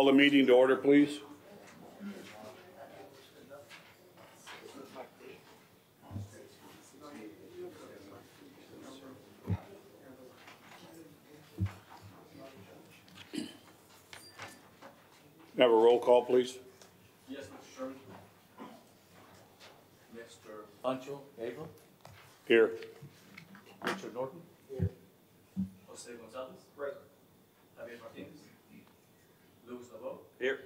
Call the meeting to order, please. Have a roll call, please. Yes, Mr. Sherman. Mr. Pancho Abel. Here. Richard Norton. Here. Jose Gonzalez. Present. Javier Martinez. Luis Lavo. Here.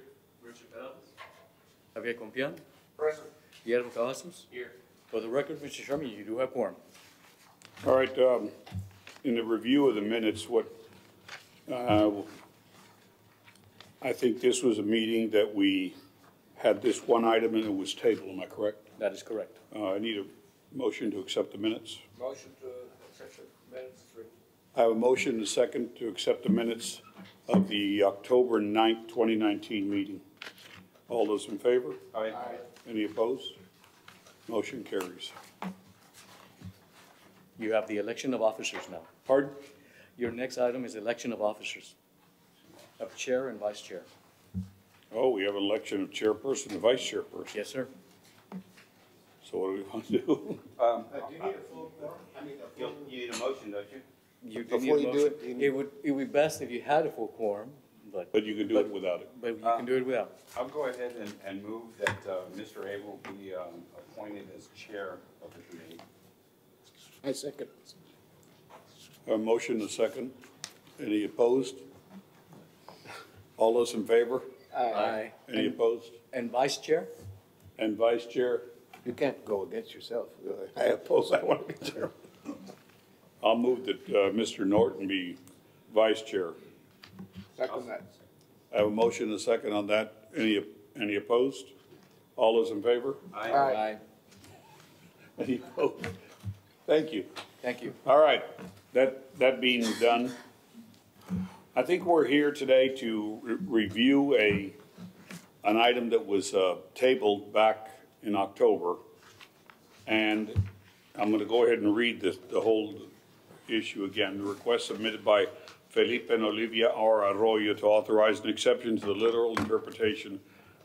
Richard Peralez. Javier Compian. Present. Guillermo Cavazos. Here. For the record, Mr. Sherman, you do have quorum. All right. In the review of the minutes, I think this was a meeting that we had this one item and it was tabled. Am I correct? That is correct. I need a motion to accept the minutes. Motion to accept the minutes. I have a motion and a second to accept the minutes of the October 9th, 2019 meeting. All those in favor? Aye. Any opposed? Motion carries. You have the election of officers now. Pardon? Your next item is election of officers, of chair and vice chair. Oh, we have an election of chairperson and vice chairperson. Yes, sir. So what do we want to do? Do you need a full quorum? You need a motion, don't you? You do Before need a you do motion. it, It would be best if you had a full quorum, But you can do it without it. but you can do it without. I'll go ahead and move that Mr. Abel be appointed as chair of the committee. I second. A motion and a second. Any opposed? All those in favor? Aye. Any opposed? And vice chair? And vice chair? You can't go against yourself. I oppose. I want to be chair. I'll move that Mr. Norton be vice chair. Second that. I have a motion and a second on that. Any opposed? All those in favor? Aye. Any opposed? Thank you. Thank you. All right. That being done, I think we're here today to review an item that was tabled back in October. And I'm going to go ahead and read the whole issue again. The request submitted by Felipe and Olivia R. Arroyo to authorize an exception to the literal interpretation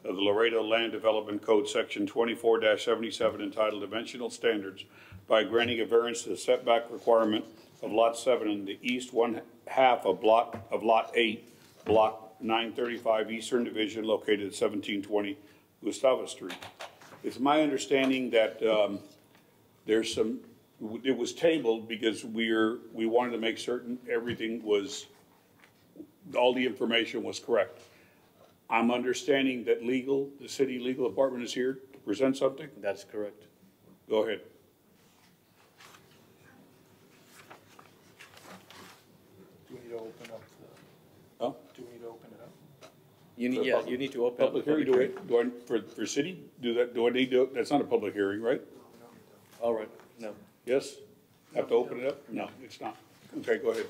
of the Laredo Land Development Code, Section 24-77, entitled Dimensional Standards, by granting a variance to the setback requirement of Lot 7 in the east one half of Lot 8, Block 935 Eastern Division, located at 1720 Gustavo Street. It's my understanding that it was tabled because we wanted to make certain all the information was correct. I'm understanding that the city legal department is here to present something. That's correct. Go ahead. Do we need to open up Huh? do we need to open it up? You need to open up the Public hearing, hearing. for city, do I need to, that's not a public hearing, right? All right, no. Yes? Have to open it up? No, it's not. Okay, go ahead.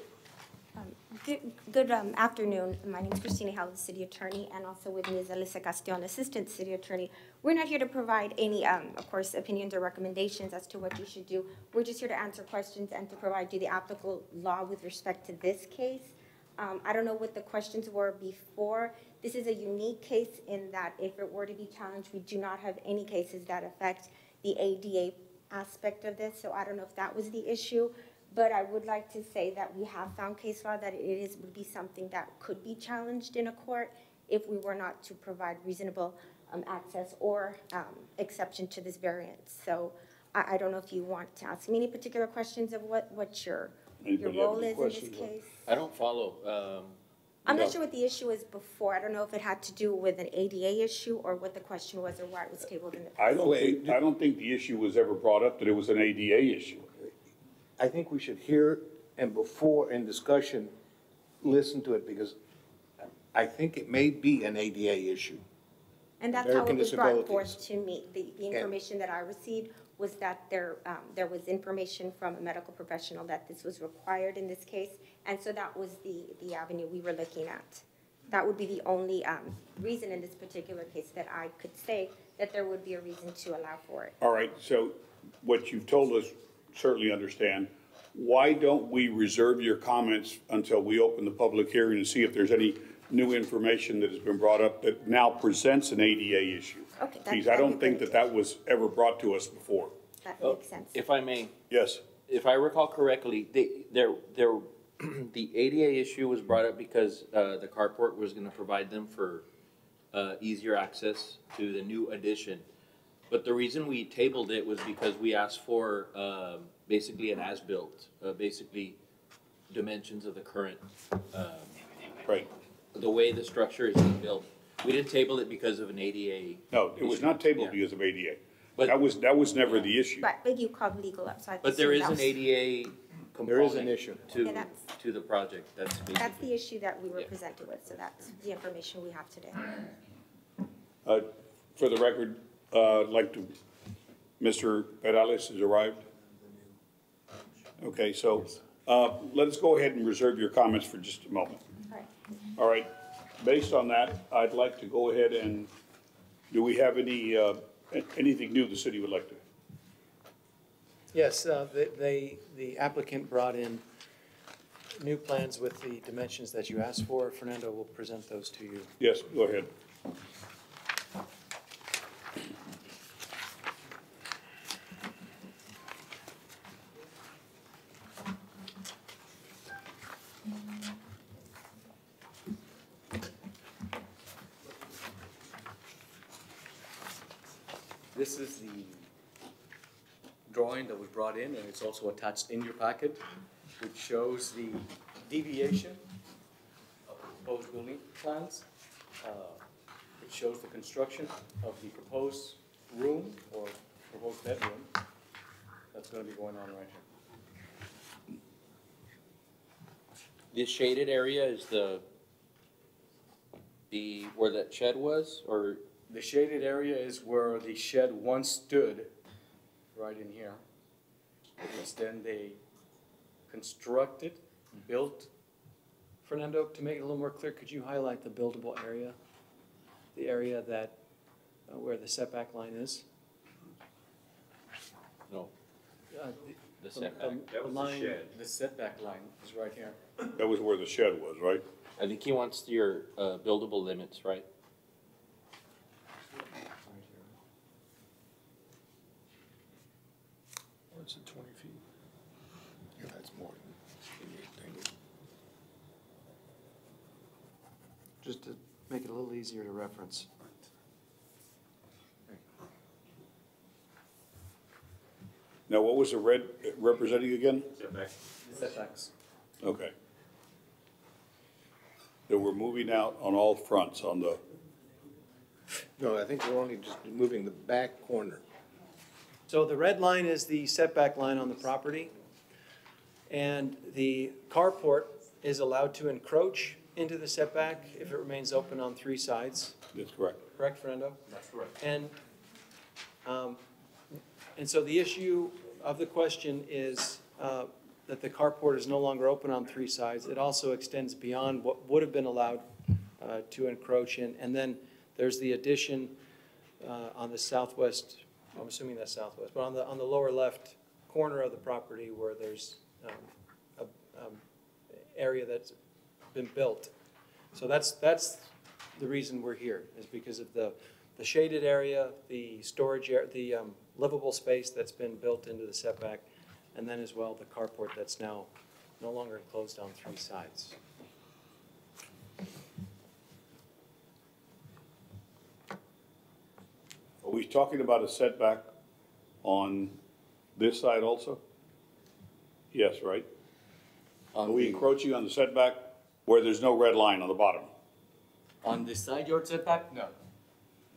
Good afternoon. My name is Christina Howell, the city attorney, and also with me is Alyssa Castillo, assistant city attorney. We're not here to provide any, of course, opinions or recommendations as to what you should do. We're just here to answer questions and to provide you the applicable law with respect to this case. I don't know what the questions were before. This is a unique case in that if it were to be challenged, we do not have any cases that affect the ADA aspect of this, so I don't know if that was the issue. But I would like to say that we have found case law that would be something that could be challenged in a court if we were not to provide reasonable access or exception to this variance. So I don't know if you want to ask me any particular questions of what your role is in this case. I don't follow. I'm not sure what the issue is before. I don't know if it had to do with an ADA issue or what the question was or why it was tabled in the past. I don't think the issue was ever brought up that it was an ADA issue. I think we should hear and before in discussion, listen to it because I think it may be an ADA issue. And that's how it was brought forth to me. The information that I received was that there was information from a medical professional that this was required in this case. And so that was the avenue we were looking at. That would be the only reason in this particular case that I could say that there would be a reason to allow for it. All right, so what you've told us, certainly understand. Why don't we reserve your comments until we open the public hearing and see if there's any new information that has been brought up that now presents an ADA issue. Okay, Because I don't think that was ever brought to us before. That makes sense. if I may, Yes, if I recall correctly, the ADA issue was brought up because, the carport was gonna provide them for, easier access to the new addition. But the reason we tabled it was because we asked for, basically an as-built, basically dimensions of the current, right. the way the structure is being built. We didn't table it because of an ADA. No, it was not tabled Yeah. because of ADA. But- That was never the issue. Right, but you called legal up, so I. But there is assumed an that was- ADA There is an component issue. Okay, to, that's- to the project, that's That's basically. the issue that we were Yeah. presented with, so that's the information we have today. For the record, I'd like to, Mr. Perales has arrived. Okay, so, let us go ahead and reserve your comments for just a moment. All right. All right, based on that, I'd like to go ahead and, do we have anything new the city would like to? Yes, the applicant brought in new plans with the dimensions that you asked for. Fernando will present those to you. Yes, go ahead. This is the drawing that was brought in, and it's also attached in your packet, which shows the deviation of the proposed building plans. It shows the construction of the proposed room or proposed bedroom that's gonna be going on right here. The shaded area is where that shed was, or, The shaded area is where the shed once stood, right in here. Because then they constructed, built. Fernando, to make it a little more clear, could you highlight the buildable area? The area that, where the setback line is? no, Uh, the setback? That was the line- shed. The setback line is right here. That was where the shed was, right? I think he wants your, buildable limits, right? What's it, 20 feet? Yeah, that's more than Just to make it a little easier to reference. Now, what was the red representing again? Setbacks. Okay. That we're moving out on all fronts on the, No, I think we're only just moving the back corner. So the red line is the setback line on the property. And the carport is allowed to encroach into the setback if it remains open on three sides. that's correct. Correct, Fernando? That's correct. And so the issue of the question is that the carport is no longer open on three sides. It also extends beyond what would have been allowed to encroach in. And then there's the addition on the southwest, I'm assuming that's southwest, but on the lower left corner of the property where there's a area that's been built. So that's the reason we're here, is because of the shaded area, the storage area, the livable space that's been built into the setback, and then as well the carport that's now no longer enclosed on three sides. Are we talking about a setback on this side also? Yes, right? Are we encroaching on the setback where there's no red line on the bottom? On the side yard setback? No.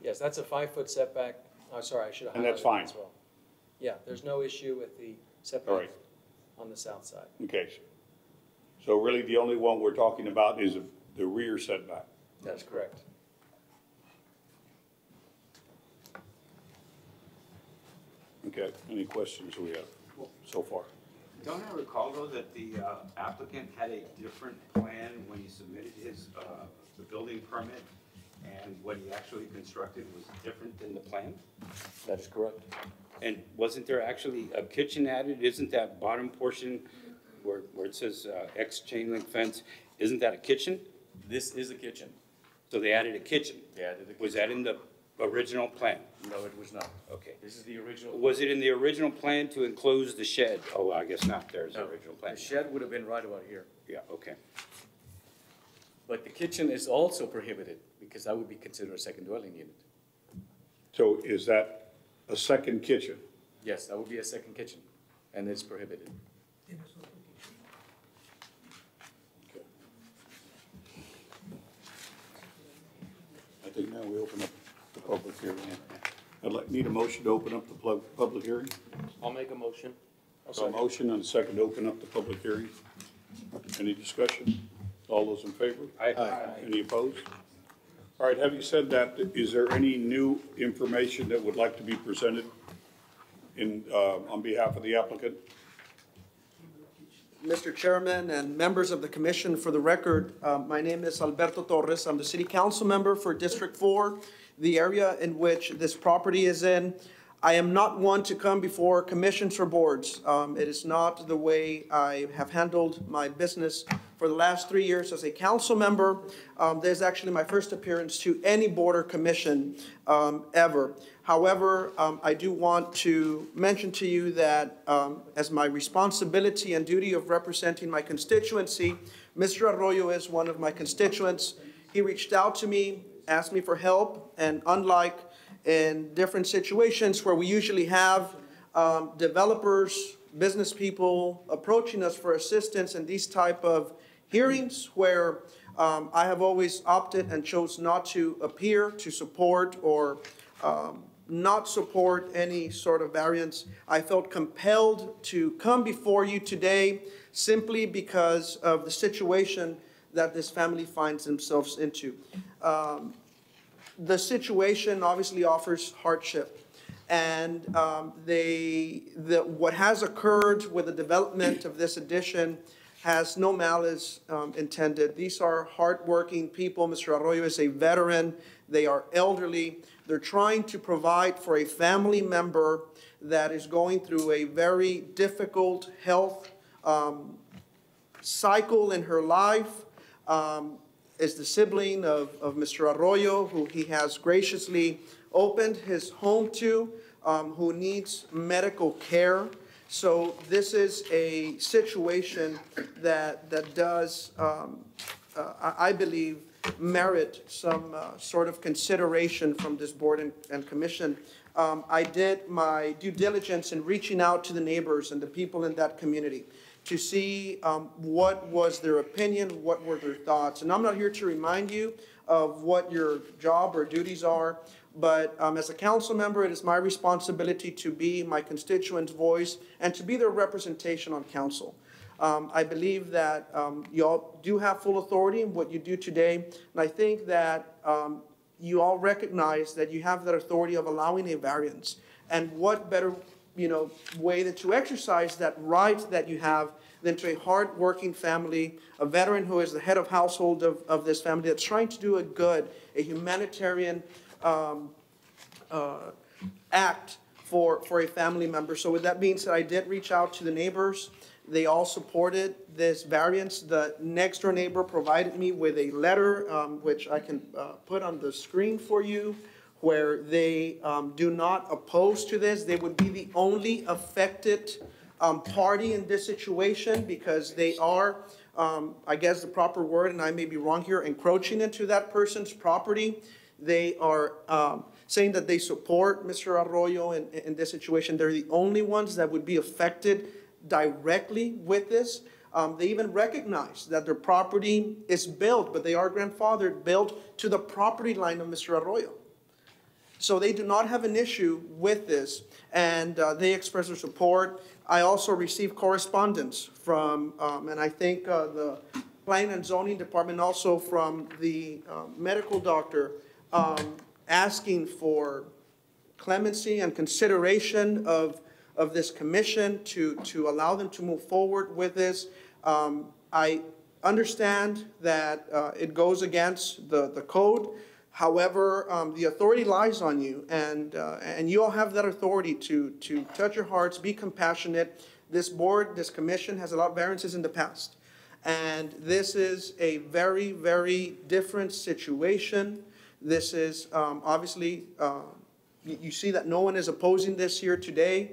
Yes, that's a 5-foot setback. Oh, sorry, I should have highlighted And that's that fine. as well. Yeah, there's no issue with the All setback right. on the south side. Okay. So really, the only one we're talking about is the rear setback. That's correct. Okay, any questions we have so far? Don't I recall though that the applicant had a different plan when he submitted his, the building permit? And what he actually constructed was different than the plan? That is correct. And wasn't there actually a kitchen added? Isn't that bottom portion where it says X chain link fence, isn't that a kitchen? This is a kitchen. So they added a kitchen. They added a Was that in the original plan? No, it was not. Okay. This is the original. Was it in the original plan to enclose the shed? Oh, I guess not. There's the No, original plan. The shed would have been right about here. Yeah, okay. But the kitchen is also prohibited because that would be considered a second dwelling unit. So is that a second kitchen? Yes, that would be a second kitchen, and it's prohibited. I think now we open up the public hearing. Need a motion to open up the public hearing? I'll make a motion. So a motion and a second to open up the public hearing. Any discussion? All those in favor? Aye. Any opposed? All right, having said that, is there any new information that would like to be presented on behalf of the applicant? Mr. Chairman and members of the commission, for the record, my name is Alberto Torres. I'm the city council member for District 4, the area in which this property is in. I am not one to come before commissions or boards. It is not the way I have handled my business for the last 3 years as a council member. This is actually my first appearance to any board or commission ever. However, I do want to mention to you that as my responsibility and duty of representing my constituency, Mr. Arroyo is one of my constituents. He reached out to me, asked me for help, and unlike in different situations where we usually have developers, business people approaching us for assistance in these type of hearings where I have always opted and chose not to appear to support or not support any sort of variance. I felt compelled to come before you today simply because of the situation that this family finds themselves into. The situation obviously offers hardship, and what has occurred with the development of this addition has no malice intended. These are hardworking people. Mr. Arroyo is a veteran. They are elderly. They're trying to provide for a family member that is going through a very difficult health cycle in her life. Is the sibling of Mr. Arroyo, who he has graciously opened his home to, who needs medical care. So this is a situation that does, I believe, merit some sort of consideration from this board and commission. I did my due diligence in reaching out to the neighbors and the people in that community to see what was their opinion, what were their thoughts. And I'm not here to remind you of what your job or duties are, but as a council member, it is my responsibility to be my constituents' voice and to be their representation on council. I believe that you all do have full authority in what you do today, and I think that you all recognize that you have that authority of allowing a variance. And what better way than to exercise that right that you have than to a hard-working family, a veteran who is the head of household of this family that's trying to do a good, a humanitarian act for a family member. So with that being said, I did reach out to the neighbors. They all supported this variance. The next door neighbor provided me with a letter, which I can put on the screen for you, where they do not oppose to this. They would be the only affected party in this situation because they are, I guess the proper word, and I may be wrong here, encroaching into that person's property. They are saying that they support Mr. Arroyo in this situation. They're the only ones that would be affected directly with this. They even recognize that their property is built, but they are grandfathered, built to the property line of Mr. Arroyo. So they do not have an issue with this, and they express their support. I also received correspondence from, and I think the Planning and Zoning Department, also from the medical doctor, asking for clemency and consideration of this commission to allow them to move forward with this. I understand that it goes against the code. However, the authority lies on you, and you all have that authority to touch your hearts, be compassionate. This board, this commission has allowed variances in the past. And this is a very, very different situation. This is obviously, you see that no one is opposing this here today.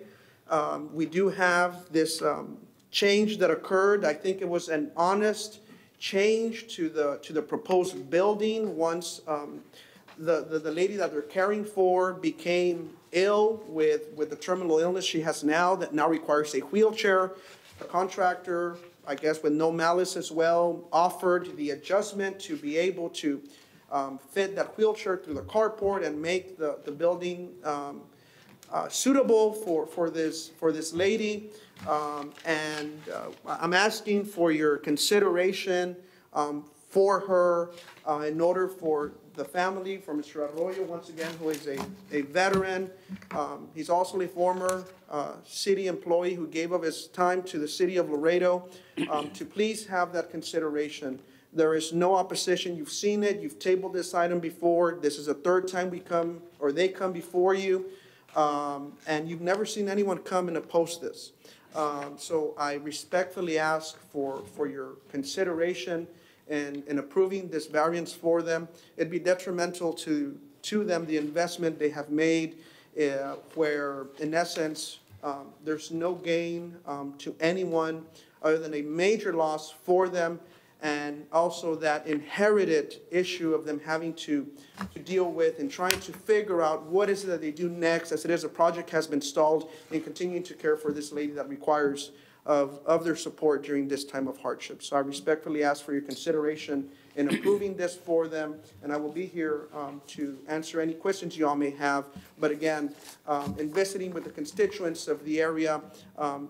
We do have this change that occurred. I think it was an honest change to the proposed building once the lady that they're caring for became ill with the terminal illness she has now that now requires a wheelchair. The contractor, I guess with no malice as well, offered the adjustment to be able to fit that wheelchair through the carport and make the building suitable for this lady. I'm asking for your consideration for her in order for the family, for Mr. Arroyo, once again, who is a veteran. He's also a former city employee who gave up his time to the city of Laredo, to please have that consideration. There is no opposition. You've seen it. You've tabled this item before. This is the third time they come before you, and you've never seen anyone come and oppose this. So I respectfully ask for your consideration in approving this variance for them. It'd be detrimental to them, the investment they have made, where in essence, there's no gain to anyone other than a major loss for them, and also that inherited issue of them having to deal with and trying to figure out what is it that they do next, as it is a project has been stalled, and continuing to care for this lady that requires of their support during this time of hardship. So I respectfully ask for your consideration in approving this for them, and I will be here to answer any questions you all may have. But again, in visiting with the constituents of the area,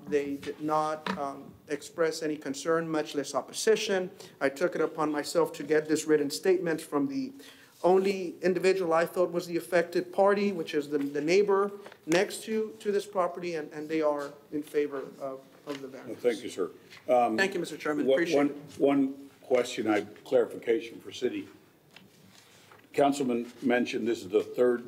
they did not express any concern, much less opposition. I took it upon myself to get this written statement from the only individual I felt was the affected party, which is the neighbor next to this property, and they are in favor of the variance. Well, thank you, sir. Thank you, Mr. Chairman. Appreciate it. One question, clarification for city. Councilman mentioned this is the third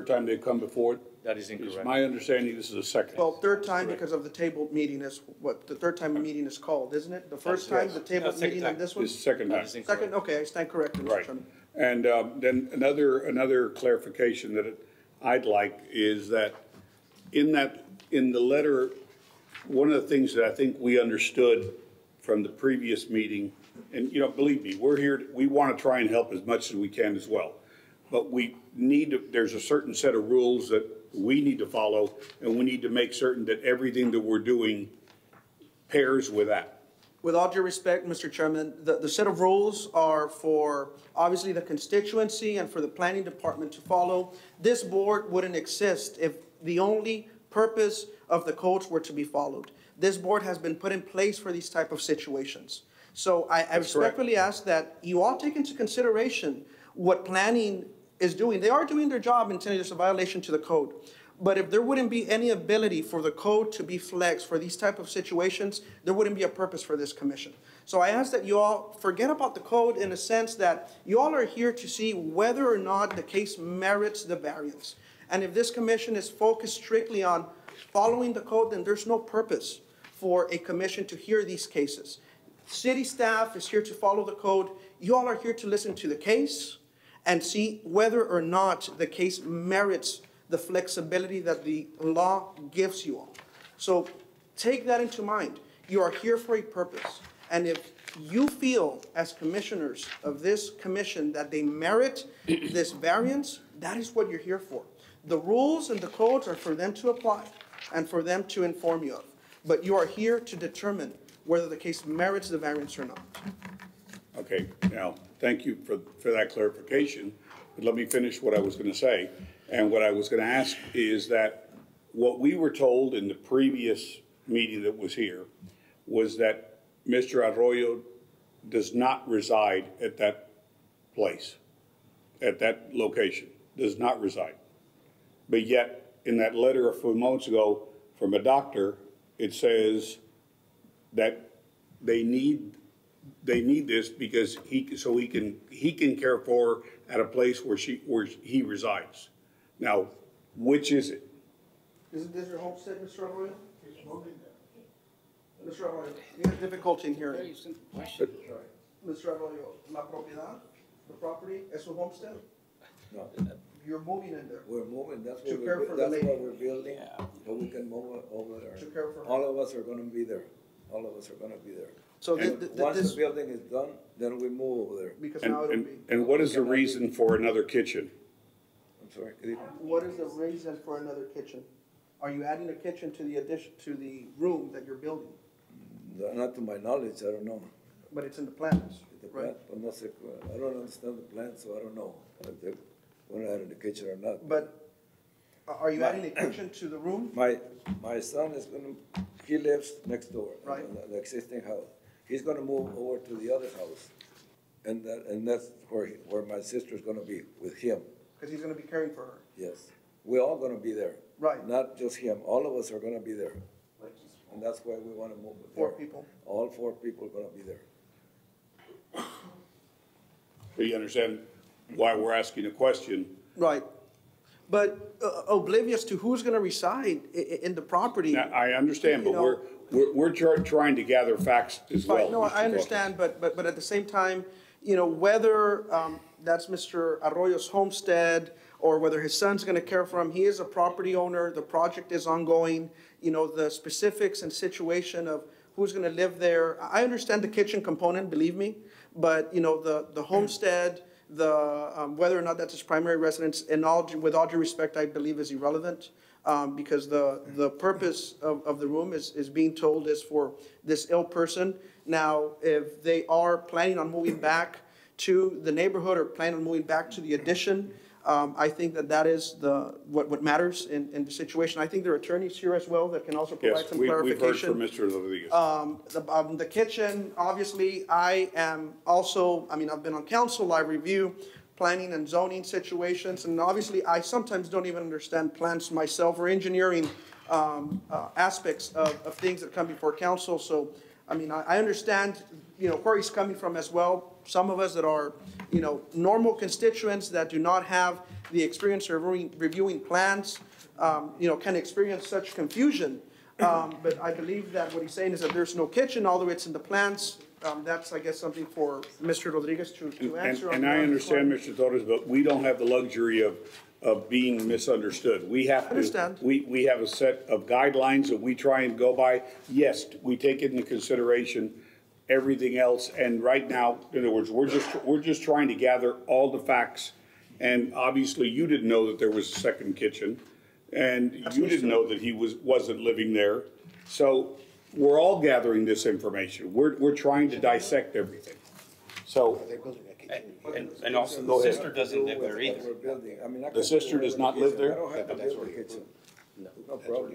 time they've come before it. That is incorrect. It's my understanding this is the second. Well, third time because of the tabled meeting is what the third time the meeting is called, isn't it? The first time, the tabled meeting and this one? This is the second time. Second, okay, I stand corrected, Mr. Right. Chairman. And then another clarification that I'd like is that in the letter, one of the things that I think we understood from the previous meeting, and believe me, we're here, we want to try and help as much as we can as well. But we need to, there's a certain set of rules that we need to follow, and we need to make certain that everything that we're doing pairs with that. With all due respect, Mr. Chairman, the set of rules are for obviously the constituency and for the planning department to follow. This board wouldn't exist if the only purpose of the codes were to be followed. This board has been put in place for these type of situations. So I respectfully ask that you all take into consideration what planning is doing. They are doing their job and saying there's a violation to the code. But if there wouldn't be any ability for the code to be flexed for these type of situations, there wouldn't be a purpose for this commission. So I ask that you all forget about the code in a sense that you all are here to see whether or not the case merits the variance. And if this commission is focused strictly on following the code, then there's no purpose for a commission to hear these cases. City staff is here to follow the code. You all are here to listen to the case and see whether or not the case merits the flexibility that the law gives you all. So take that into mind. You are here for a purpose. And if you feel as commissioners of this commission that they merit this variance, that is what you're here for. The rules and the codes are for them to apply and for them to inform you of. But you are here to determine whether the case merits the variance or not. Okay, now, thank you for that clarification. But let me finish what I was going to say. And what I was going to ask is that what we were told in the previous meeting that was here was that Mr. Arroyo does not reside at that place, at that location, does not reside. But yet, in that letter a few moments ago from a doctor, it says that they need this because he can care for her at a place where he resides. Now, which is it? Isn't this your homestead, Mr. Arroyo? Mr. Arroyo, you have difficulty in hearing. Mr. Arroyo, la propiedad, the property, es un homestead? No, You're moving in there we're moving, that's To what care for the that's lady. what we're building, so we can move over there. to care for her. All of us are gonna be there, all of us are gonna be there. So And once this, the building is done, then we move over there. because now it'll be, And what is the reason for another kitchen? I'm sorry, could you- what is the reason for another kitchen? Are you adding a kitchen to the addition, to the room that you're building? not to my knowledge, I don't know. But it's in the plans, The right? plan, but no sé, I don't understand the plan, so I don't know if they're gonna add in the kitchen or not. But are you adding a kitchen to the room? My son is gonna, he lives next door. Right. In the existing house. He's gonna move over to the other house. And that's where my sister's gonna be, with him, Because he's gonna be caring for her. yes. We're all gonna be there. Right. Not just him, all of us are gonna be there. And that's why we wanna move it there. 4 people. All 4 people are gonna be there. Do you understand why we're asking a question? Right. But oblivious to who's gonna reside in the property. Now, I understand, but You know- we're trying to gather facts as well. Fine, no, Mr. I understand, but at the same time, you know, whether that's Mr. Arroyo's homestead or whether his son's gonna care for him, he is a property owner, the project is ongoing, you know, the specifics and situation of who's gonna live there. I understand the kitchen component, believe me, but, you know, the homestead, whether or not that's his primary residence, with all due respect, I believe is irrelevant. Because the purpose of the room is being told is for this ill person. Now, if they are planning on moving back to the neighborhood or planning on moving back to the addition, I think that is what matters in the situation. I think there are attorneys here as well that can also provide Yes, some we've heard clarification. from Mr. Rodriguez. The kitchen, obviously, I am also, I mean, I've been on council, I review planning and zoning situations, and obviously, I sometimes don't even understand plans myself or engineering aspects of things that come before council, so, I mean, I understand, you know, where he's coming from as well. Some of us that are, you know, normal constituents that do not have the experience of reviewing plans, you know, can experience such confusion. But I believe that what he's saying is that there's no kitchen, although it's in the plans. That's, I guess, something for Mr. Rodriguez to answer. And I understand, Mr. Torres, but we don't have the luxury of being misunderstood. We have to. Understand. We have a set of guidelines that we try and go by. Yes, we take into consideration everything else, and right now, in other words, we're just trying to gather all the facts. And obviously, you didn't know that there was a second kitchen, and you didn't know that he wasn't living there. So we're all gathering this information. We're trying to dissect everything. So And also, the sister doesn't live there either. We're building. I mean, I The can sister do does whatever not the live kitchen. there? I don't have to build the kitchen. No problem.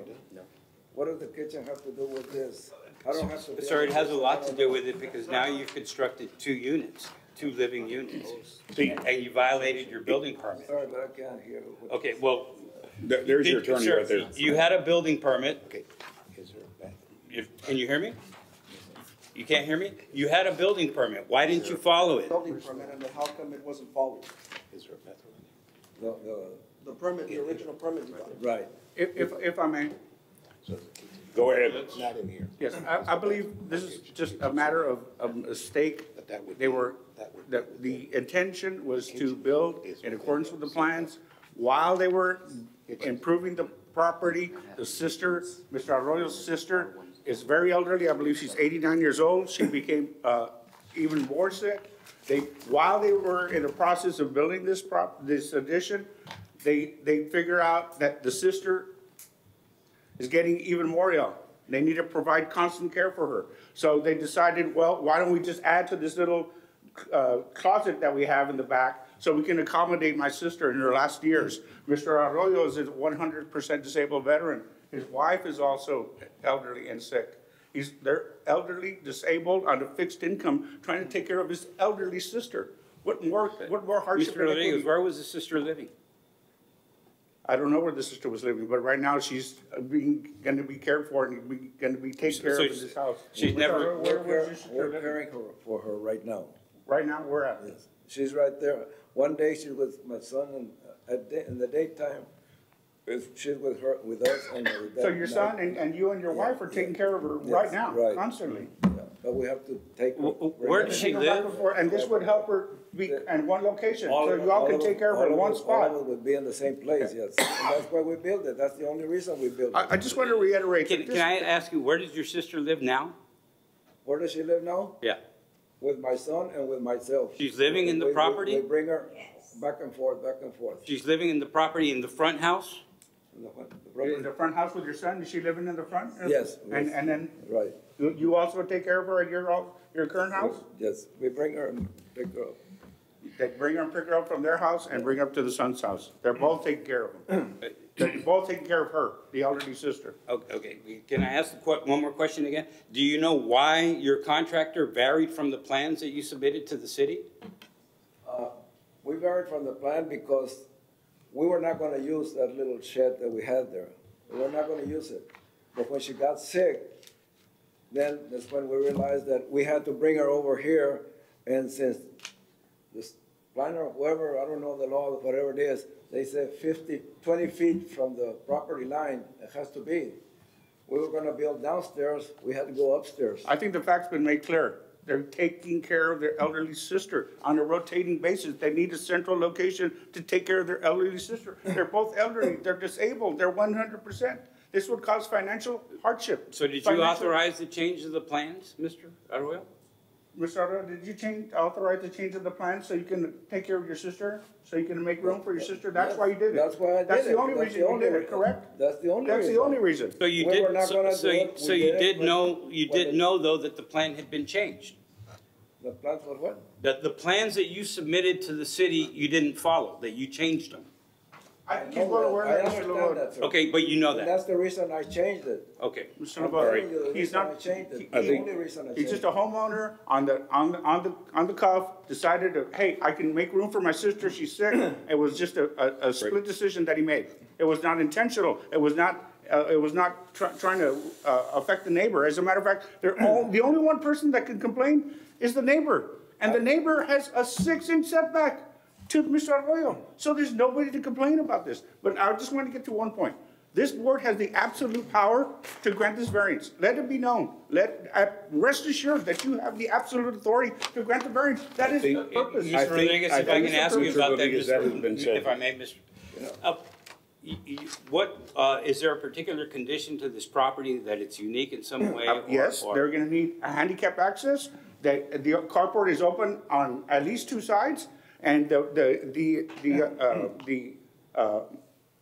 What does the kitchen have to do with this? I don't have to. build Sir, it has a kitchen. lot to do with it because now you've constructed 2 units, 2 living units. See- And you violated your building permit. Sorry, but I can't hear. what- Okay, well. there's your attorney Sir, right there. You had a building permit. Can you hear me? You can't hear me? You had a building permit. Why didn't you follow it? Building permit, and then how come it wasn't followed? The permit, the original permit you got. Right. If I may, Go ahead. Not in here. yes, I believe this is just a matter of a mistake. They were, that the intention was to build in accordance with the plans. While they were improving the property, the sister, Mr. Arroyo's sister, is very elderly. I believe she's 89 years old. She became even more sick. While they were in the process of building this addition, they figure out that the sister is getting even more ill. They need to provide constant care for her. So they decided, well, why don't we just add to this little closet that we have in the back so we can accommodate my sister in her last years. Mr. Arroyo is a 100% disabled veteran. His wife is also elderly and sick. They're elderly, disabled, on a fixed income, trying to take care of his elderly sister. What more hardship? Mr. Rodriguez, where was the sister living? I don't know where the sister was living, but right now she's going to be cared for and going to be taken care of in this house. She's never. We're caring for her right now. Right now, we're at. Yes. She's right there. One day she was with my son, and in the daytime, she's with her, with us, and with that. So your son and you and your wife are taking care of her right now, right. constantly. Yeah, but we have to take. Where does she Take her back live? and forth, and this would help her be in one location, All so of- you all can of take care of her all in one All spot. of it would be in the same place, yes. And that's why we built it. That's the only reason we built it. I just want to reiterate. Can, that can I ask you, where does your sister live now? Where does she live now? Yeah. With my son and with myself. She's living in the We property? bring her back and forth, back and forth. She's living in the property in the front house? In the In the front house with your son, is she living in the front? Yes, And, yes. and then Right, you also take care of her at your current house? yes. We bring her and pick her up. They bring her and pick her up from their house and bring her up to the son's house. They're both taking care of him. They're both taking care of her, the elderly sister. Okay, can I ask one more question again? Do you know why your contractor varied from the plans that you submitted to the city? We varied from the plan because we were not gonna use that little shed that we had there. We were not gonna use it. But when she got sick, then that's when we realized that we had to bring her over here. And since this planner, whoever, I don't know the law, whatever it is, they said 20 feet from the property line, it has to be. We were gonna build downstairs, we had to go upstairs. I think the fact's been made clear. They're taking care of their elderly sister on a rotating basis. They need a central location to take care of their elderly sister. They're both elderly, they're disabled, they're 100%. This would cause financial hardship. So did you authorize the change of the plans, Mr. Arroyo? Mr. Arroyo, did you authorize the change of the plan so you can take care of your sister? So you can make room for your sister? That's why you did it. That's why I did it. That's the only That's reason the you only did it, reason. correct? That's the only reason. That's the only reason. So you We were did, not gonna do it. so We you did it did when- know, you when did it- know though that the plan had been changed? The plans for what? That the plans that you submitted to the city, you didn't follow, that you changed them? He's well aware I of that, Mr. understand LeBeau. that, sir. Okay, but you know And that, that's the reason I changed it. okay. Mr. I'm LeBeau, telling you the he's reason I not, changed it. I The think- only reason I he's changed just it. a homeowner on the cuff, decided to, hey, I can make room for my sister, she's sick. It was just a split decision that he made. It was not intentional. It was not trying to affect the neighbor. As a matter of fact, the only one person that can complain is the neighbor. And the neighbor has a 6-inch setback to Mr. Arroyo. So there's nobody to complain about this. But I just want to get to one point. This board has the absolute power to grant this variance. Let it be known. Rest assured that you have the absolute authority to grant the variance. That is the purpose. Mr. Rodriguez, if I can ask you about that, Rodriguez, that has been said. if I may, Mr. Is there a particular condition to this property that it's unique in some way? Yes, or- they're gonna need a handicap access. That the carport is open on at least 2 sides, and the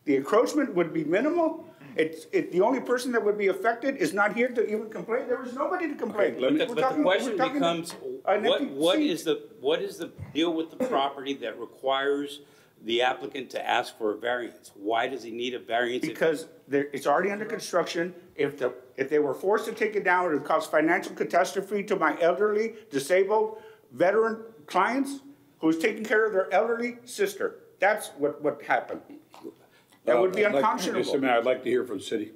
encroachment would be minimal. The only person that would be affected is not here to even complain. There is nobody to complain. let me- But We're the talking- question we're talking becomes, an empty what seat. is the deal with the property that requires the applicant to ask for a variance? Why does he need a variance? Because it's already under construction. If they were forced to take it down, it would cause financial catastrophe to my elderly, disabled, veteran clients who's taking care of their elderly sister. That's what happened. That would be I'd like- unconscionable. Mr. Mayor, I'd like to hear from the city.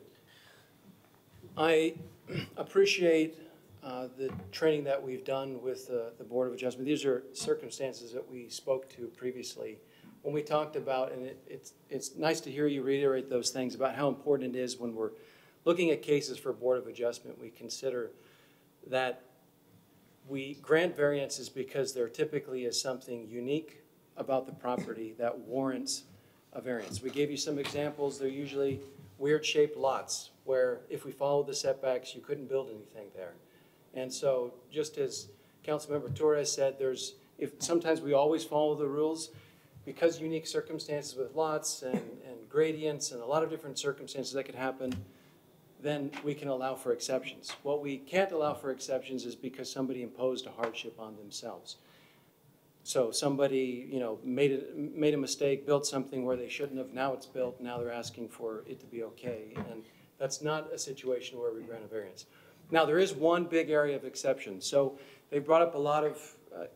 I appreciate the training that we've done with the Board of Adjustment. These are circumstances that we spoke to previously when we talked about, and it's nice to hear you reiterate those things about how important it is when we're looking at cases for Board of Adjustment, we consider that we grant variances because there typically is something unique about the property that warrants a variance. We gave you some examples. They're usually weird-shaped lots where if we followed the setbacks, you couldn't build anything there. And so just as Councilmember Torres said, sometimes we always follow the rules because unique circumstances with lots and gradients and a lot of different circumstances that could happen, then we can allow for exceptions. What we can't allow for exceptions is because somebody imposed a hardship on themselves. So somebody, made a mistake, built something where they shouldn't have, now it's built, now they're asking for it to be okay. And that's not a situation where we grant a variance. Now, there is one big area of exception. So they brought up a lot of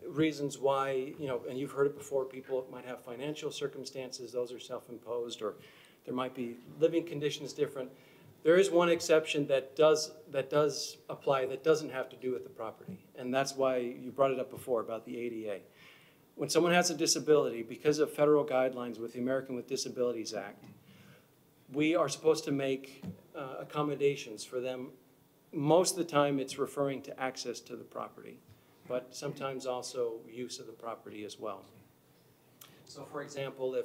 reasons why, and you've heard it before, people might have financial circumstances, those are self-imposed, or there might be living conditions different. There is one exception that does apply that doesn't have to do with the property. And that's why you brought it up before about the ADA. When someone has a disability, because of federal guidelines with the American with Disabilities Act, we are supposed to make accommodations for them. Most of the time, it's referring to access to the property, but sometimes also use of the property as well. So for example,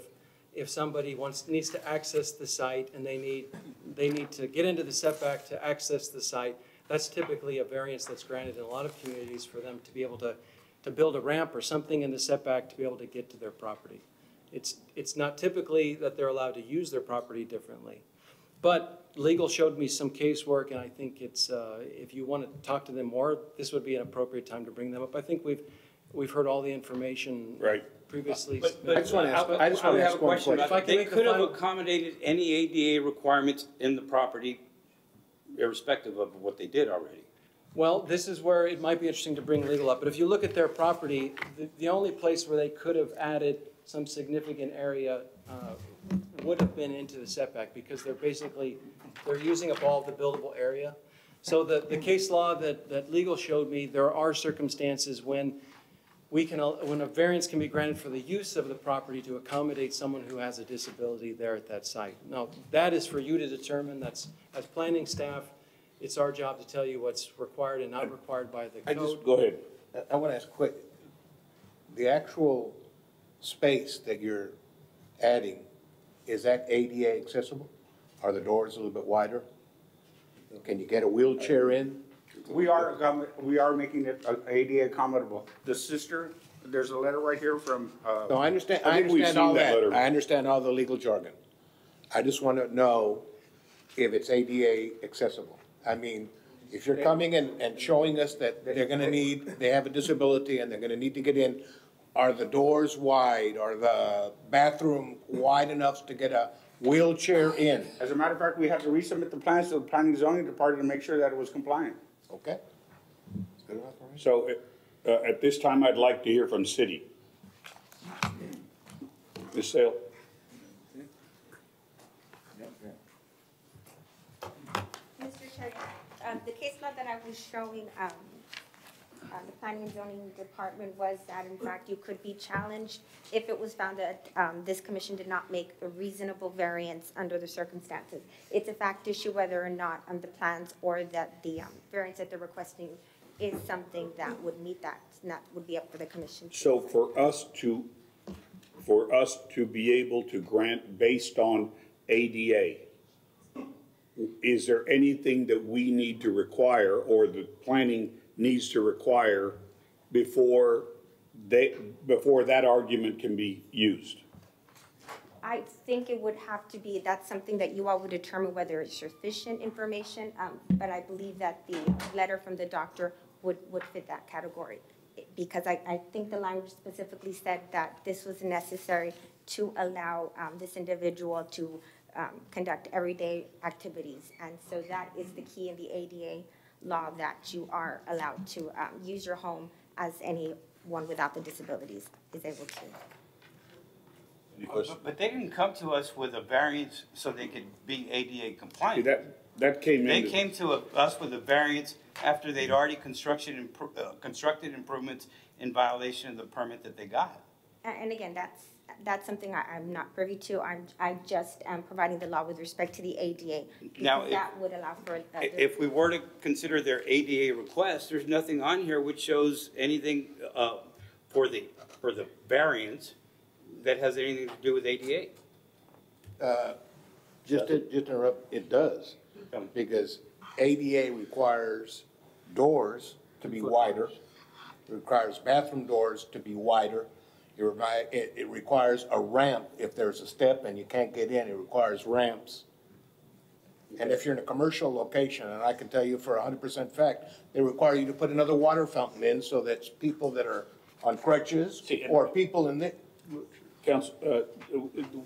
if somebody needs to access the site and they need to get into the setback to access the site, that's typically a variance that's granted in a lot of communities for them to be able to build a ramp or something in the setback to be able to get to their property. It's not typically that they're allowed to use their property differently. But legal showed me some casework, and I think it's, if you want to talk to them more, this would be an appropriate time to bring them up. I think we've heard all the information previously. I just want to ask one question. They could have accommodated any ADA requirements in the property irrespective of what they did already. Well, this is where it might be interesting to bring legal up, but if you look at their property, the only place where they could have added some significant area would have been into the setback, because they're using up all the buildable area. So the case law that legal showed me, there are circumstances when when a variance can be granted for the use of the property to accommodate someone who has a disability there at that site. Now, that is for you to determine. That's, as planning staff, it's our job to tell you what's required and not required by the code. Go ahead. I want to ask quick, the actual space that you're adding, is that ADA accessible? Are the doors a little bit wider? Can you get a wheelchair in? We are making it ADA accommodable. The sister, there's a letter right here from. No, I understand. I think we've seen that letter. I understand all the legal jargon. I just want to know if it's ADA accessible. I mean, if you're coming and showing us that they're going to they have a disability and they're going to need to get in, are the doors wide? Are the bathroom wide enough to get a wheelchair in? As a matter of fact, we have to resubmit the plans to the planning and zoning department to make sure that it was compliant. Okay. So at this time, I'd like to hear from the city. Ms. Sale. Mr. Chair, the case law that I was showing the planning and zoning department was that, in fact, you could be challenged if it was found that this commission did not make a reasonable variance under the circumstances. It's a fact issue whether or not the plans or that the variance that they're requesting is something that would meet that, and that would be up for the commission. So for us to be able to grant based on ADA, is there anything that we need to require or the planning needs to require before that argument can be used? I think it would have to be, that's something that you all would determine whether it's sufficient information, but I believe that the letter from the doctor would fit that category, because I think the language specifically said that this was necessary to allow this individual to conduct everyday activities, and so that is the key in the ADA law, that you are allowed to use your home as anyone without the disabilities is able to. But they didn't come to us with a variance so they could be ADA compliant. That came in. They came to us with a variance after they'd already constructed improvements in violation of the permit that they got. And again, that's something I'm not privy to. I just am providing the law with respect to the ADA. Now, that would allow for. If we were to consider their ADA request, there's nothing on here which shows anything for the variance that has anything to do with ADA. Just to interrupt, it does, because ADA requires doors to be wider, it requires bathroom doors to be wider, it requires a ramp if there's a step and you can't get in, it requires ramps. And if you're in a commercial location, and I can tell you for 100% fact, they require you to put another water fountain in so that people that are on crutches or people in the... Council,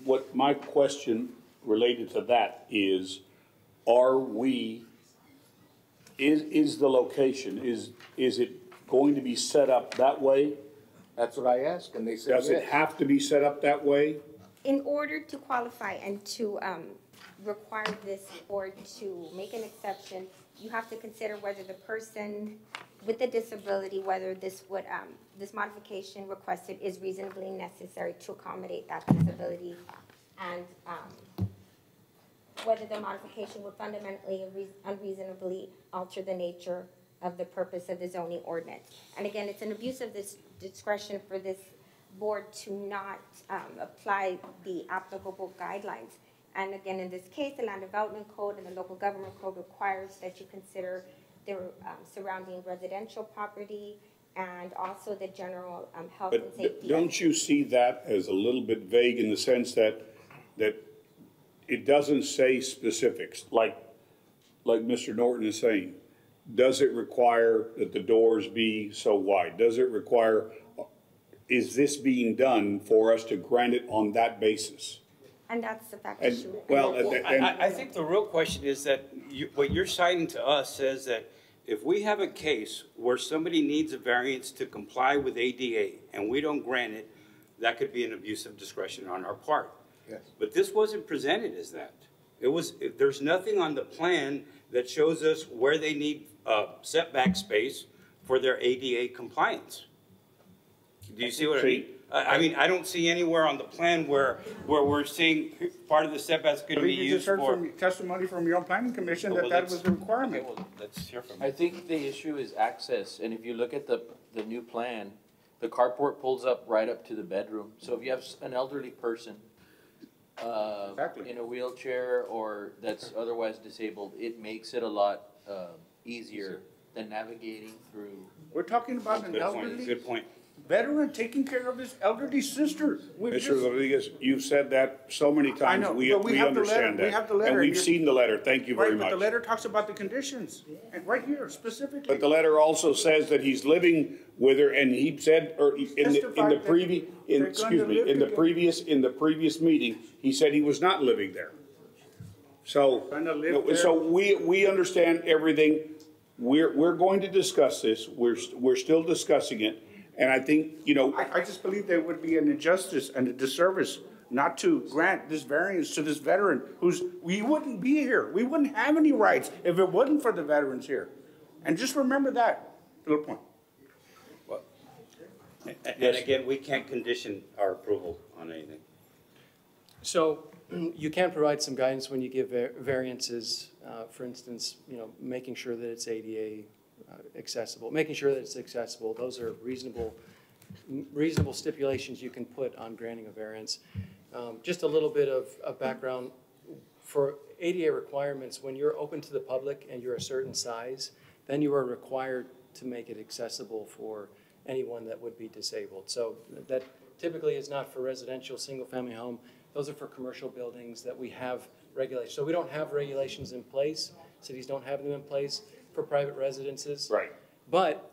what my question related to that is the location, is it going to be set up that way? That's what I asked, and they said Does it have to be set up that way? In order to qualify and to require this or to make an exception, you have to consider whether the person with the disability, whether this would this modification requested is reasonably necessary to accommodate that disability, and whether the modification would fundamentally and unreasonably alter the nature of the purpose of the zoning ordinance. And again, it's an abuse of this discretion for this board to not apply the applicable guidelines. And again, in this case, the Land Development Code and the Local Government Code requires that you consider the surrounding residential property and also the general health and But safety. don't you see that as a little bit vague in the sense that it doesn't say specifics, like Mr. Norton is saying? Does it require that the doors be so wide? Does it require, is this being done for us to grant it on that basis? And that's the fact And, issue. well, I think the real question is that what you're citing to us says that if we have a case where somebody needs a variance to comply with ADA and we don't grant it, that could be an abuse of discretion on our part. Yes. But this wasn't presented as that. There's nothing on the plan that shows us where they need setback space for their ADA compliance. Do you see what I mean? I mean, I don't see anywhere on the plan where we're seeing part of the setbacks could be You used just heard for. from testimony from your own planning commission Well, that was let's- the requirement. Okay, well, let's hear from I you. think the issue is access, and if you look at the new plan, the carport pulls up right up to the bedroom. So if you have an elderly person, Exactly. in a wheelchair or that's otherwise disabled, it makes it a lot, easier than navigating through. We're talking about an Good point, elderly good point. veteran taking care of his elderly sister. We Mr. just- Rodriguez, you've said that so many times, know, we but we have the letter- understand that. we have the letter, And we've you're- seen the letter, thank you very Right, but the much. letter talks about the conditions, and right here specifically. But the letter also says that he's living with her, and he said, or in the Testified that previous, they're going excuse to me, live in the together. previous meeting, he said he was not living there. So, Gonna live there. so we understand everything. We're going to discuss this. We're still discussing it. And I think, you know, I just believe there would be an injustice and a disservice not to grant this variance to this veteran we wouldn't be here. We wouldn't have any rights if it wasn't for the veterans here. And just remember that little point. And again, we can't condition our approval on anything. So you can provide some guidance when you give variances, for instance, making sure that it's ADA accessible, making sure that it's accessible. Those are reasonable stipulations you can put on granting a variance. Just a little bit of background. For ADA requirements, when you're open to the public and you're a certain size, then you are required to make it accessible for anyone that would be disabled. So that typically is not for residential, single-family home. Those are for commercial buildings that we have regulations. So we don't have regulations in place. Cities don't have them in place for private residences. right. But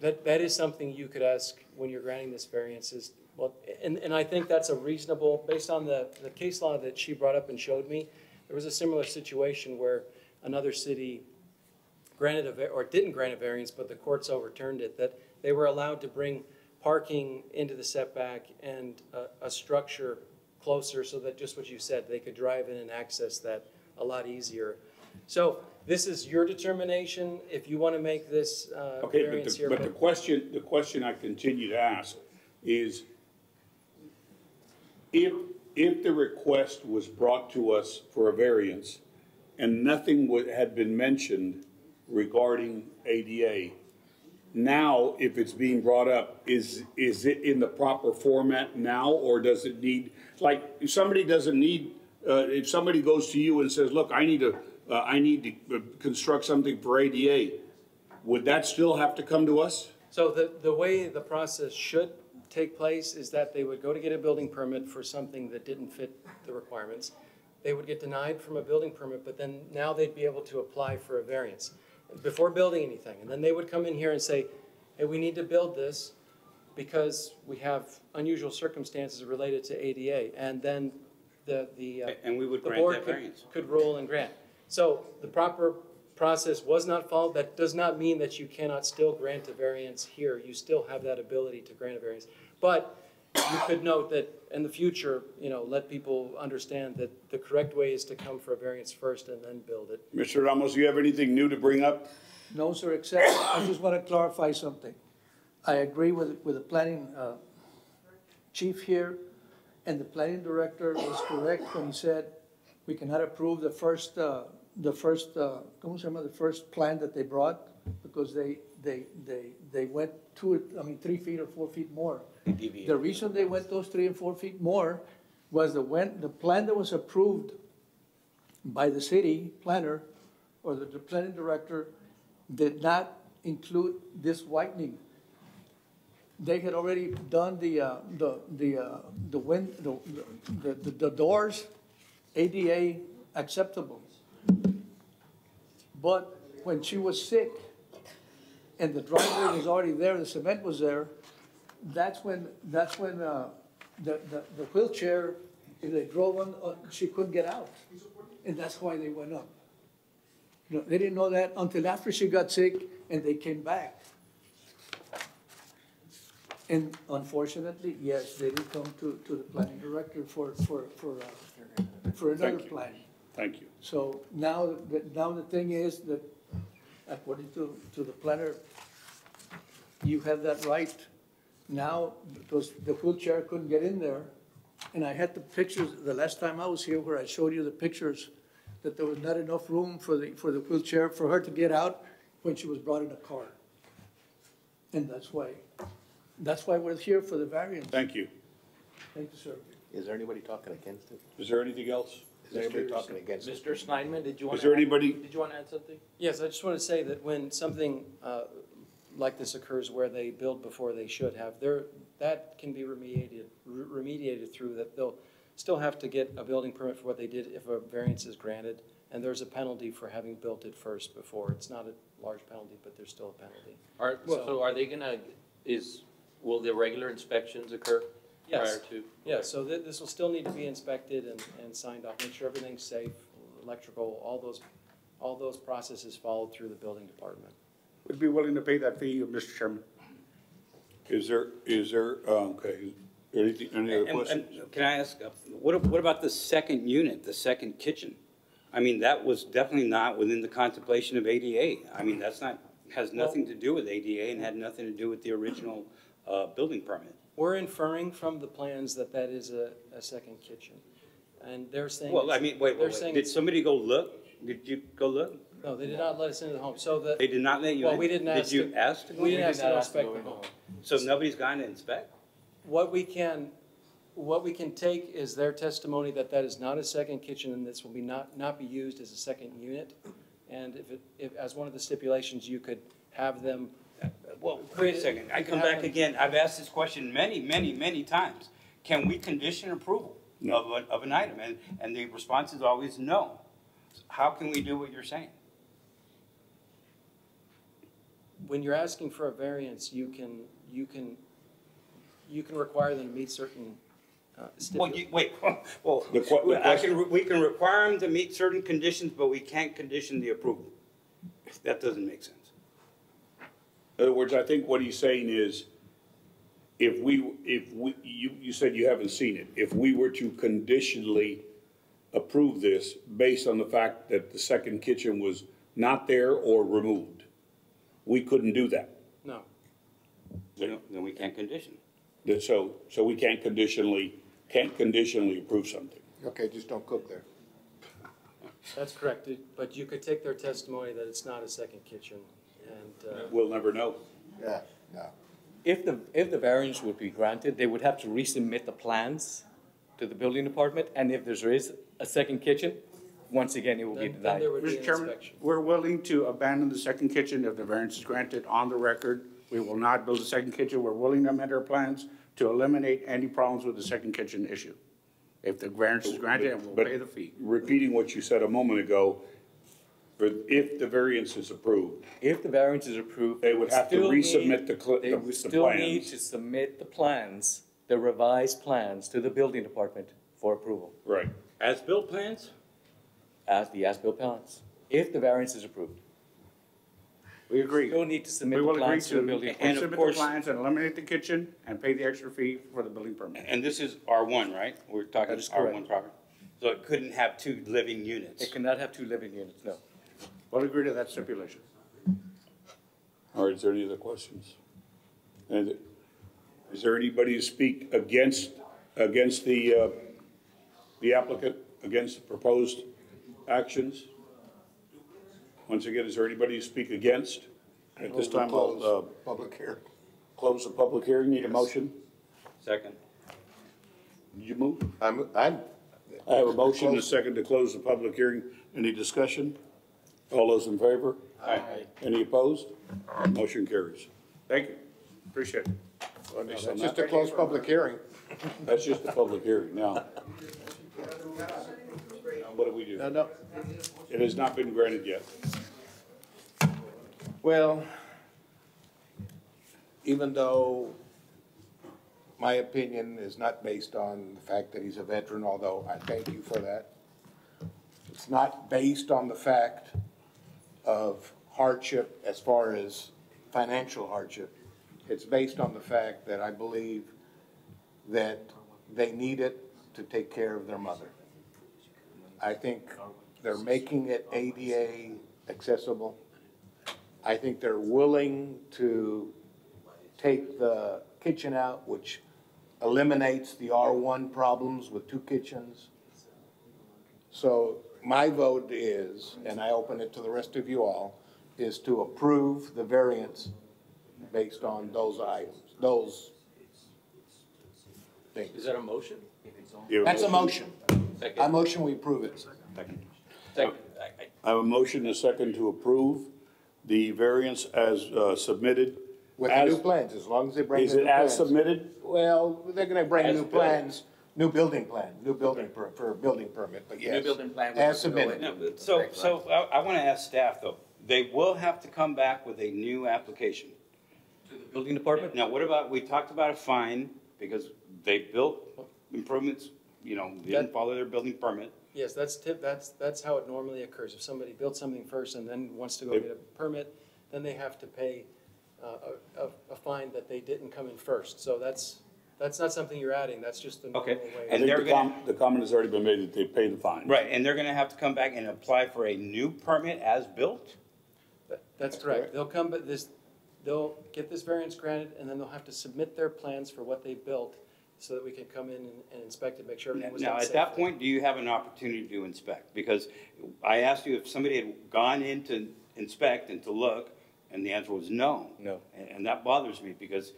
that is something you could ask when you're granting this variance is, well, and I think that's a reasonable, based on the case law that she brought up and showed me, there was a similar situation where another city granted or didn't grant a variance, but the courts overturned it, that they were allowed to bring parking into the setback and a structure closer so that just what you said, they could drive in and access that a lot easier. So this is your determination if you want to make this Okay, variance here. but the question I continue to ask is, if the request was brought to us for a variance and nothing had been mentioned regarding ADA, now, if it's being brought up, is it in the proper format now, or does it need, like, if somebody doesn't need, if somebody goes to you and says, look, I need to construct something for ADA, would that still have to come to us? So the way the process should take place is that they would go to get a building permit for something that didn't fit the requirements. They would get denied from a building permit, but then now they'd be able to apply for a variance before building anything. And then they would come in here and say, hey, we need to build this because we have unusual circumstances related to ADA. And then And we would the grant board that variance. could roll and grant. So the proper process was not followed. That does not mean that you cannot still grant a variance here. You still have that ability to grant a variance. But you could note that in the future, let people understand that the correct way is to come for a variance first and then build it. Mr. Ramos, do you have anything new to bring up? No, sir, except I just want to clarify something. I agree with the planning chief here, and the planning director was correct when he said we cannot approve the first, ¿cómo se llama? The first plan that they brought, because they went 3 feet or 4 feet more. The reason they went those 3 and 4 feet more was that when the plan that was approved by the city planner or the planning director did not include this widening. They had already done the doors ADA acceptable. But when she was sick and the driveway was already there, the cement was there, that's when the wheelchair, if they drove on, she couldn't get out. And that's why they went up. You know, they didn't know that until after she got sick and they came back. And unfortunately, yes, they did come to the planning director for another Thank you. plan. Thank you. So now the thing is that according to the planner, you have that right now because the wheelchair couldn't get in there. And I had the pictures the last time I was here where I showed you the pictures that there was not enough room for the wheelchair for her to get out when she was brought in a car. And that's why we're here for the variance. Thank you. Thank you, sir. Is there anybody talking against it? Is there anything else? Is there anybody talking against it? Mr. Steinman, did you want Is to? there anybody? Did you want to add something? Yes, I just want to say that when something like this occurs where they build before they should have, that can be remediated through that. They'll still have to get a building permit for what they did if a variance is granted, and there's a penalty for having built it first before. It's not a large penalty, but there's still a penalty. So are they gonna, will the regular inspections occur prior to? Yeah, so this will still need to be inspected and signed off, make sure everything's safe, electrical, all those processes followed through the building department. Would be willing to pay that fee, Mr. Chairman. Is there, okay, any other questions? And can I ask, what about the second unit, the second kitchen? I mean, that was definitely not within the contemplation of ADA. I mean, has nothing to do with ADA and had nothing to do with the original building permit. We're inferring from the plans that is a second kitchen. And they're saying. Well, I mean, wait. Did somebody go look? Did you go look? No, they did not let us into the home, so They did not let you in? Well, we didn't ask. Did you ask to go in? We didn't ask to inspect the home. So nobody's gone to inspect? What we can take is their testimony that is not a second kitchen and this will not be used as a second unit. And if as one of the stipulations, you could have them. Well, wait a second. I come back again. I've asked this question many times. Can we condition approval of an item? And the response is always no. How can we do what you're saying? When you're asking for a variance, you can require them to meet certain stipulations. Well, we can require them to meet certain conditions, but we can't condition the approval. That doesn't make sense. In other words, I think what he's saying is, you said you haven't seen it. If we were to conditionally approve this based on the fact that the second kitchen was not there or removed, we couldn't do that. No. Then we can't condition. So we can't conditionally approve something. Okay, just don't cook there. That's correct, but you could take their testimony that it's not a second kitchen and. We'll never know. Yeah, no. If the variance would be granted, they would have to resubmit the plans to the building department, and if there is a second kitchen, once again, it will be Then denied. there would be Mr. an Chairman, inspection. we're willing to abandon the second kitchen if the variance is granted on the record. We will not build a second kitchen. We're willing to amend our plans to eliminate any problems with the second kitchen issue. If the variance is granted, and we'll But pay the fee. repeating what you said a moment ago, if the variance is approved, If the variance is approved. they would have to still resubmit need- They would the still need plans. to submit the plans, the revised plans, to the building department for approval, Right. As-built plans? as the as-built plans, if the variance is approved. We agree. Still need to submit We the will agree plans to the to building. And of submit the course- plans and eliminate the kitchen and pay the extra fee for the building permit. And this is R1, right? We're talking That is correct. R1 property. So it couldn't have two living units. It cannot have two living units, no. We'll agree to that stipulation. All right, is there any other questions? And is there anybody to speak against the applicant? against the proposed actions? Once again, is there anybody to speak against? At this time, I'll Public hearing. close the public hearing. Need a motion? Second. Did you move? I'm, I have a motion and a second to close the public hearing. Any discussion? All those in favor? Aye. Any opposed? Motion carries. Thank you. Appreciate it. that's just a closed public hearing. That's just a public hearing. Now, what do we do? No. It has not been granted yet. Well, even though my opinion is not based on the fact that he's a veteran, although I thank you for that, it's not based on the fact of hardship as far as financial hardship. It's based on the fact that I believe that they need it to take care of their mother. I think they're making it ADA accessible. I think they're willing to take the kitchen out, which eliminates the R1 problems with 2 kitchens. So my vote is, and I open it to the rest of you all, is to approve the variance based on those items, those things. Is that a motion? That's a motion. Second. I motion we approve it. Second. I have a motion and a second to approve the variance as submitted. With the new plans, as long as they bring Is the it new as plans. submitted? Well, they're gonna bring As new built. plans, new building plan, for a building permit, but yes. building plan would As have to go submitted. in. No, but so I want to ask staff, though, they will have to come back with a new application. To the building department? Now, what about, we talked about a fine, because they built improvements, they didn't follow their building permit. Yes, that's how it normally occurs. If somebody built something first and then wants to go get a permit, then they have to pay a fine that they didn't come in first. So that's not something you're adding, that's just the normal Okay. way. I And think they're gonna- the comment has already been made that they pay the fine. Right, and they're gonna have to come back and apply for a new permit as built? That's correct. They'll come, but they'll get this variance granted, and then they'll have to submit their plans for what they built so that we can come in and inspect it, make sure everything was done Now, safely. at that point, do you have an opportunity to inspect? Because I asked you if somebody had gone in to inspect and to look, and the answer was no. No. And that bothers me, because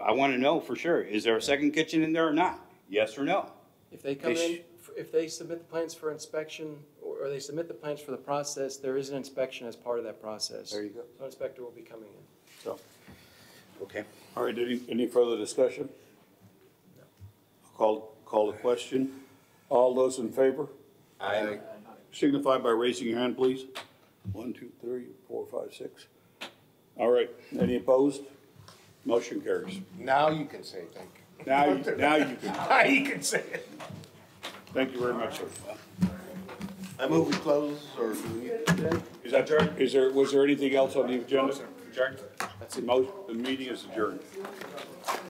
I want to know for sure, is there a second kitchen in there or not? Yes or no? If they come in, if they submit the plans for inspection, or they submit the plans for the process, there is an inspection as part of that process. There you go. So an inspector will be coming in. So, Okay. all right, any further discussion? Call the question. All those in favor? Aye. Signify by raising your hand, please. 1, 2, 3, 4, 5, 6. All right, any opposed? Motion carries. Now you can say thank you. Now you can. Now you can say it. Thank you very much, sir. I move we close, or do we? Was there anything else on the agenda? Adjourned. The meeting is adjourned.